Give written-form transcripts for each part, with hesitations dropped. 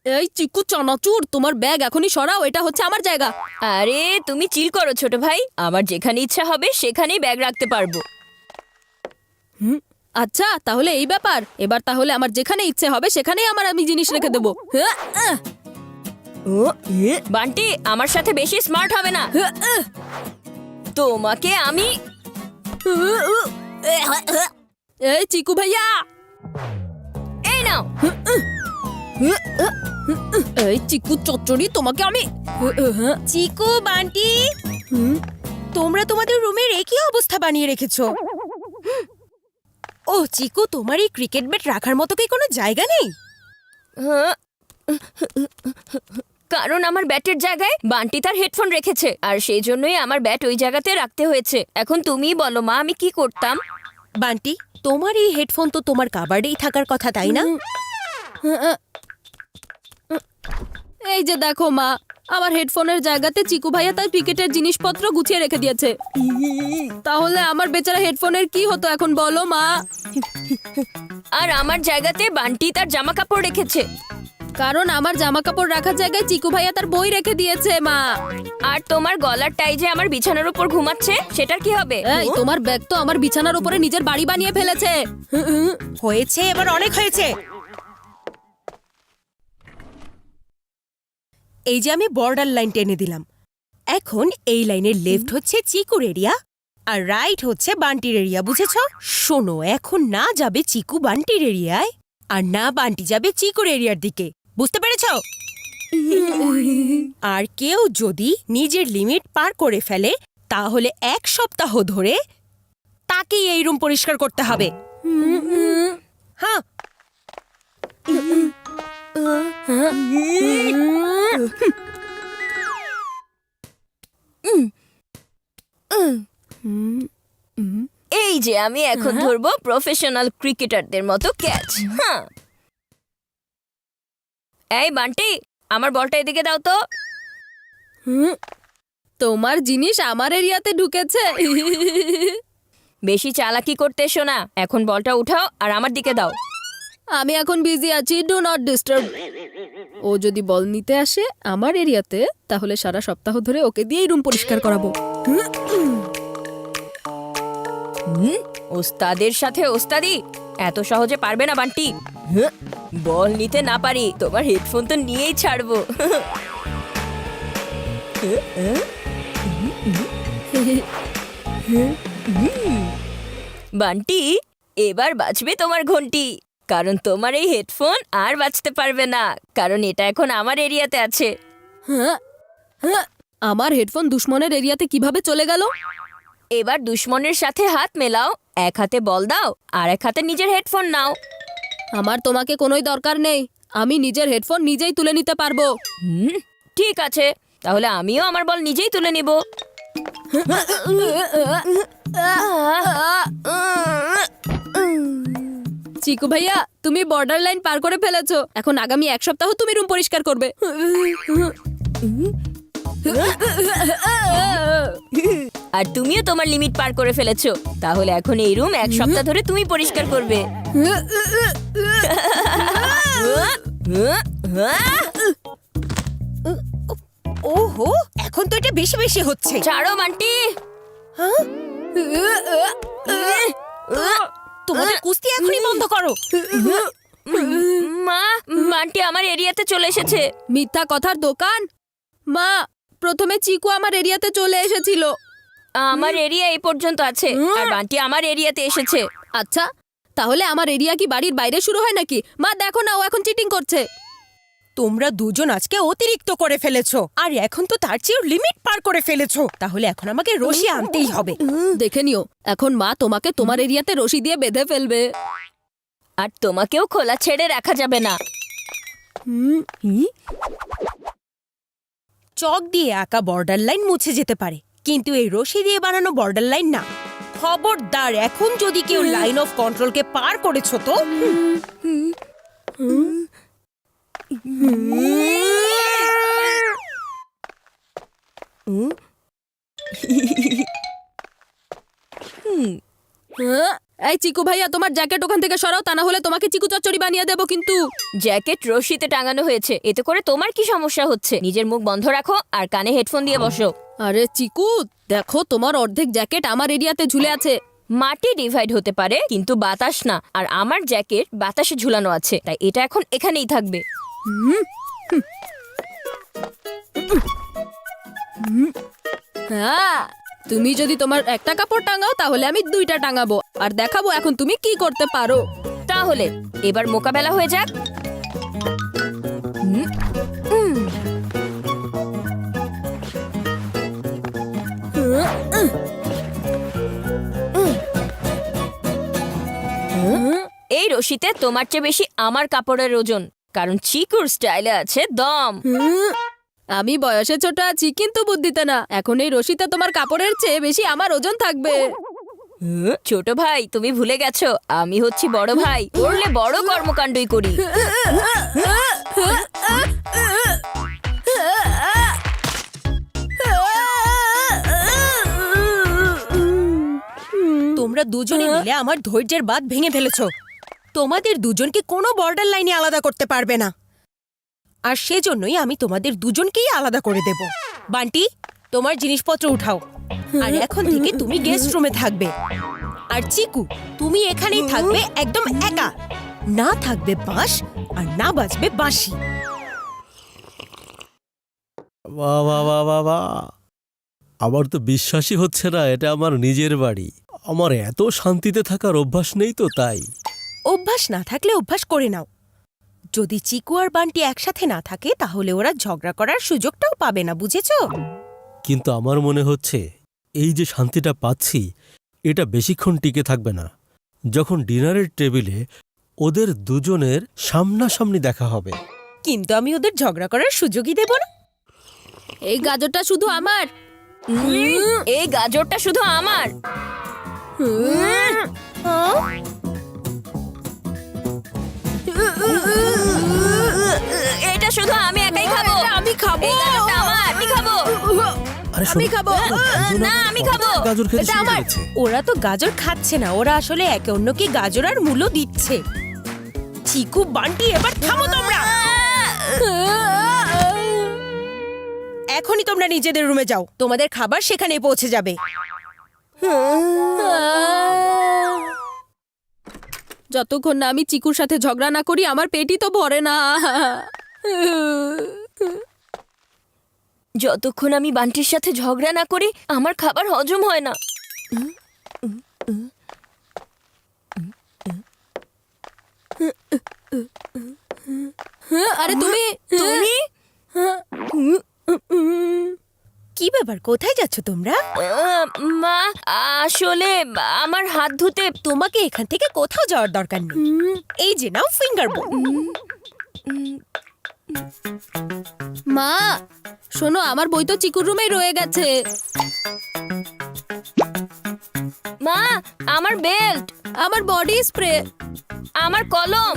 এই চিকু চানাচুর, তোমার ব্যাগ এখনই সরাও, এটা হচ্ছে আমার জায়গা। আরে তুমি চিল করো ছোট ভাই, আমার যেখানে ইচ্ছা হবে সেখানেই ব্যাগ রাখতে পারবো। আচ্ছা তাহলে এই ব্যাপার, এবার তাহলে আমার যেখানে ইচ্ছে হবে সেখানেই আমি জিনিস রেখে দেবো। বান্টি আমার সাথে বেশি স্মার্ট হবে না, তোমাকে আমি। এই চিকু ভাইয়া, এই নাও। এই চিকু চচ্চড়ি, তোমাকে আমি। চিকু, বান্টি, তোমরা তোমাদের রুমের একই অবস্থা বানিয়ে রেখেছো। ও চিকু, তোমার এই ক্রিকেট ব্যাট রাখার মতো কি কোনো জায়গা নেই? কারণ আমার ব্যাটের জায়গায় বান্টি তার হেডফোন রেখেছে, আর সেই জন্যই আমার ব্যাট ওই জায়গাতে রাখতে হয়েছে। এখন তুমিই বলো মা, আমি কি করতাম? বান্টি, তোমার এই হেডফোন তো তোমার কাবার্ডেই থাকার কথা, তাই না? এই যে দেখো মা, আমার হেডফোনের জায়গাতে চিকু ভাইয়া তার ক্রিকেটের জিনিসপত্র গুছিয়ে রেখে দিয়েছে। তাহলে আমার বেচারা হেডফোনের কি হতো এখন বলো মা? আর আমার জায়গাতে বান্টি তার জামা কাপড় রেখেছে। কারণ আমার জামা কাপড় রাখার জায়গায় চিকু ভাইয়া তার বই রেখে দিয়েছে মা। আর তোমার গলার টাই যে আমার বিছানার উপর ঘুমাচ্ছে, সেটার কি হবে? এই তোমার ব্যাগ তো আমার বিছানার উপরে নিজের বাড়ি বানিয়ে ফেলেছে। হয়েছে, এবার অনেক হয়েছে। এই যে আমি বর্ডার লাইন টেনে দিলাম। এখন এই লাইনের লেফট হচ্ছে চিকুর এরিয়া আর রাইট হচ্ছে বান্টির এরিয়া, বুঝেছো? শোনো, এখন না যাবে চিকু বান্টির এরিয়ায়, আর না বান্টি যাবে চিকুর এরিয়ার দিকে, বুঝতে পেরেছো? আর কেউ যদি নিজের লিমিট পার করে ফেলে তাহলে 1 সপ্তাহ ধরে তাকেই এই রুম পরিষ্কার করতে হবে। হ্যাঁ। এই যে আমি এখন ধরবো প্রফেশনাল ক্রিকেটারদের মতো ক্যাচ। হ্যাঁ, এই বান্টি, আমার বলটা এদিকে দাও তো। তোমার জিনিস আমার এরিয়াতে ঢুকেছে। বেশি চালাকি করতে এসো না, এখন বলটা উঠাও আর আমার দিকে দাও। আমি এখন বিজি আছি, ডু নট ডিস্টার্ব। ও যদি বল নিতে আসে আমার এরিয়াতে, তাহলে সারা সপ্তাহ ধরে ওকে দিয়েই রুম পরিষ্কার করাবো। ওস্তাদের সাথে ওস্তাদি এত সহজে পারবে না বান্টি। বল নিতে না পারি, তোমার হেডফোন তো নিয়েই ছাড়বো। বান্টি, এবার বাজবে তোমার ঘন্টি, কারণ তোমার এই হেডফোন আর বাজতে পারবে না, কারণ এটা এখন আমার এরিয়াতে আছে। আমার হেডফোন দুশ্মনের এরিয়াতে কিভাবে চলে গেল? এবার দুশ্মনের সাথে হাত মেলাও, এক হাতে বল দাও আর এক হাতে নিজের হেডফোন নাও। আমার তোমাকে কোনোই দরকার নেই, আমি নিজের হেডফোন নিজেই তুলে নিতে পারবো। ঠিক আছে, তাহলে আমিও আমার বল নিজেই তুলে নিব। চিকু ভাইয়া, তুমি বর্ডার লাইন পার করে ফেলেছো, এখন আগামী 1 সপ্তাহ তুমি রুম পরিষ্কার করবে। আর তুমিও তোমার লিমিট পার করে ফেলেছো, তাহলে এখন এই রুম 1 সপ্তাহ ধরে তুমি পরিষ্কার করবে। ওহো, এখন তো এটা বেশি বেশি হচ্ছে। ছাড়ো বান্টি। তোমাদের কুস্তি এখনই বন্ধ করো। মা, বান্টি আমার এরিয়াতে চলে এসেছে। মিথ্যা কথার দোকান। মা, প্রথমে চিকু আমার এরিয়াতে চলে এসেছিল। আমার এরিয়া এই পর্যন্ত আছে, আর বান্টি আমার এরিয়াতে এসেছে। আচ্ছা, তাহলে আমার এরিয়া কি বাড়ির বাইরে শুরু হয় নাকি? মা দেখো না, ও এখন চিটিং করছে। তোমরা দুজন আজকে অতিরিক্ত করে ফেলেছো, আর এখন তো তার চেয়েও লিমিট পার করে ফেলেছো। তাহলে এখন আমাকে রশি আনতেই হবে। দেখে নিও, এখন মা তোমাকে তোমার এরিয়াতে রশি দিয়ে বেঁধে ফেলবে। আর তোমাকেও খোলা ছেড়ে রাখা যাবে না। চক দিয়ে আঁকা বর্ডার লাইন মুছে যেতে পারে, কিন্তু এই রশি দিয়ে বানানো বর্ডার লাইন না। খবরদার, এখন যদি কেউ লাইন অফ কন্ট্রোলকে পার করেছো তো। এই চিকু ভাইয়া তোমার জ্যাকেট ওখান থেকে সরাও, তা না হলে তোমাকে চিকু চচ্চড়ি বানিয়ে দেবো কিন্তু। জ্যাকেট রশিতে টাঙানো হয়েছে, এতে করে তোমার কি সমস্যা হচ্ছে? নিজের মুখ বন্ধ রাখো আর কানে হেডফোন দিয়ে বসো। আরে চিকু, দেখো তোমার অর্ধেক জ্যাকেট আমার এরিয়াতে ঝুলে আছে। মাটি ডিভাইড হতে পারে কিন্তু বাতাস না, আর আমার জ্যাকেট বাতাসে ঝুলানো আছে, তাই এটা এখন এখানেই থাকবে। হ্যাঁ, তুমি যদি তোমার একটা কাপড় টাঙাও তাহলে আমি দুইটা টাঙাবো আর দেখাবো এখন তুমি কি করতে পারো। তাহলে এবার মোকাবেলা হয়ে যাক। এই রশিতে তোমার চেয়ে বেশি আমার কাপড়ের ওজন, কারণ চিকুর স্টাইলে আছে দম। আমি বয়সে ছোট আছি কিন্তু বুদ্ধিতে না। এখন এই রশিতে তোমার কাপড়ের চেয়ে বেশি আমার ওজন থাকবে। ছোট ভাই, তুমি ভুলে গেছো আমি হচ্ছি বড় ভাই, করলে বড় কর্মকাণ্ডই করি। তোমরা দুজনে মিলে আমার ধৈর্যের বাঁধ ভেঙে ফেলেছো। তোমাদের দুজনকে কোনো বর্ডার লাইনে আলাদা করতে পারবে না, আর সেজন্যই আমি তোমাদের দুজনকেই আলাদা করে দেব। বান্টি, তোমার জিনিসপত্র উঠাও, আর এখন থেকে তুমি গেস্ট রুমে থাকবে। আর চিকু, তুমি এখানেই থাকবে একদম একা। না থাকবে বাঁশ আর না বাজবে বাঁশি। বাহ বাহ বাহ বাহ বাহ! আমার তো বিশ্বাসই হচ্ছে না এটা আমার নিজের বাড়ি। আমার এত শান্তিতে থাকার অভ্যাস নেই তো, তাই। অভ্যাস না থাকলে অভ্যাস করে নাও। যদি চিকু আর বান্টি একসাথে না থাকে তাহলে ওরা ঝগড়া করার সুযোগটাও পাবে না, বুঝেছো? কিন্তু আমার মনে হচ্ছে এই যে শান্তিটা পাচ্ছি এটা বেশিক্ষণ টিকে থাকবে না। যখন ডিনারের টেবিলে ওদের দুজনের সামনাসামনি দেখা হবে। কিন্তু আমি ওদের ঝগড়া করার সুযোগই দেব না। এই গাজরটা শুধু আমার। এই গাজরটা শুধু আমার। এটা শুধু আমি একাই খাবো। আমি খাবো। এই গাজরটা আমার, আমি খাবো। আরে আমি খাবো। না, আমি খাবো। গাজর খেতে এটা শুরু আমার। করেছে। ওরা তো গাজর খাচ্ছে না, ওরা আসলে একে অন্যকে গাজর আর মূলো দিচ্ছে। চিকু, বান্টি, এবার থামো তোমরা। এখনই তোমরা নিজেদের রুমে যাও, তোমাদের খাবার সেখানেই পৌঁছে যাবে। যতক্ষণ না আমি চিকুর সাথে ঝগড়া না করি আমার পেটই তো ভরে না। যতক্ষণ আমি বান্টির সাথে ঝগড়া না করি আমার খাবার হজম হয় না। আরে তুমি তুমি কি ব্যাপার, কোথায় যাচ্ছ তোমরা? মা, আসলে আমার হাত ধুতে। তোমাকে এখান থেকে কোথাও যাওয়ার দরকার নেই। এই যে নাও ফিঙ্গার বোল। মা শোনো, আমার বই তো চিকুর রুমেই রয়ে গেছে। মা, আমার বেল্ট, আমার বডি স্প্রে, আমার কলম,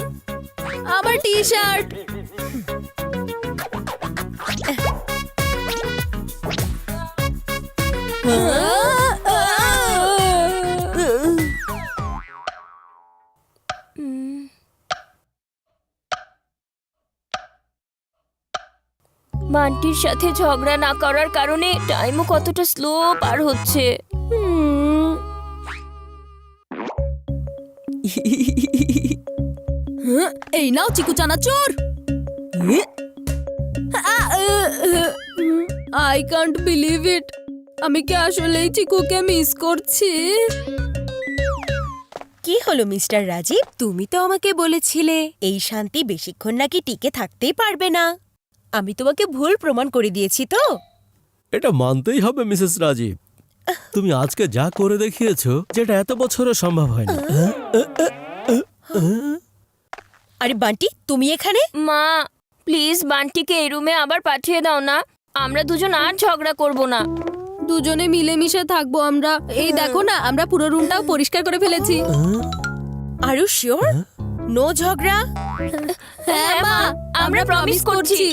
আমার টি শার্ট। বান্টির সাথে ঝগড়া না করার কারণে টাইমও কতটা স্লো পার হচ্ছে। এই নাও চিকু চানাচুর। I can't believe it. আমি কি আসলেই চিকুকে মিস করছি? কি হলো মিস্টার রাজীব, তুমি তো আমাকে বলেছিলে এই শান্তি বেশিক্ষণ নাকি টিকে থাকতেই পারবে না। আমি তোমাকে ভুল প্রমাণ করে দিয়েছি তো। এটা মানতেই হবে মিসেস রাজীব, তুমি আজকে যা করে দেখিয়েছো যেটা এত বছরও সম্ভব হয়নি। আরে বান্টি, তুমি এখানে? মা, প্লিজ বান্টিকে এই রুমে আবার পাঠিয়ে দাও না। আমরা দুজন আর ঝগড়া করব না। দুজনে মিলেমিশে থাকবো আমরা। এই দেখো না, আমরা পুরো রুমটাও পরিষ্কার করে ফেলেছি। Are you sure? নো ঝগড়া? হ্যাঁ মা, আমরা প্রমিস করছি।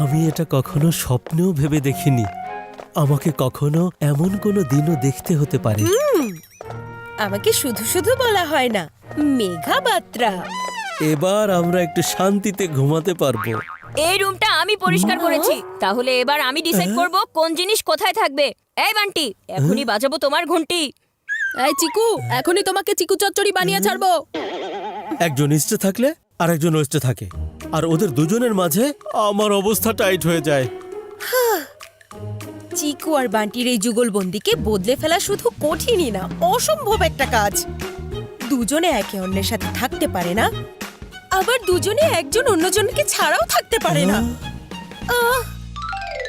আমি এটা কখনো স্বপ্নেও ভেবে দেখিনি আমাকে কখনো এমন কোনো দিনও দেখতে হতে পারে। আমাকে শুধু শুধু বলা হয় না, মেঘা বাত্রা। এবার আমরা একটু শান্তিতে ঘুমাতে পারবো। এই রুমটা আমি পরিষ্কার করেছি, তাহলে এবার আমি ডিসাইড করব কোন জিনিস কোথায় থাকবে। এই বান্টি, এখনই বাজাবো তোমার ঘন্টি। এই চিকু, এখনই তোমাকে চিকু চচ্চড়ি বানিয়ে ছাড়বো। একজন ইস্টে থাকলে আর একজন ওয়েস্টে থাকে, আর ওদের দুজনের মাঝে আমার অবস্থা টাইট হয়ে যায়। চিকু আর বান্টির এই যুগলবন্দিকে বদলে ফেলা শুধু কঠিনই না, অসম্ভব একটা কাজ। দুজনে একে অন্যের সাথে থাকতে পারে না, আবার দুজনে একজন অন্যজনকে ছাড়াও থাকতে পারে না। আহ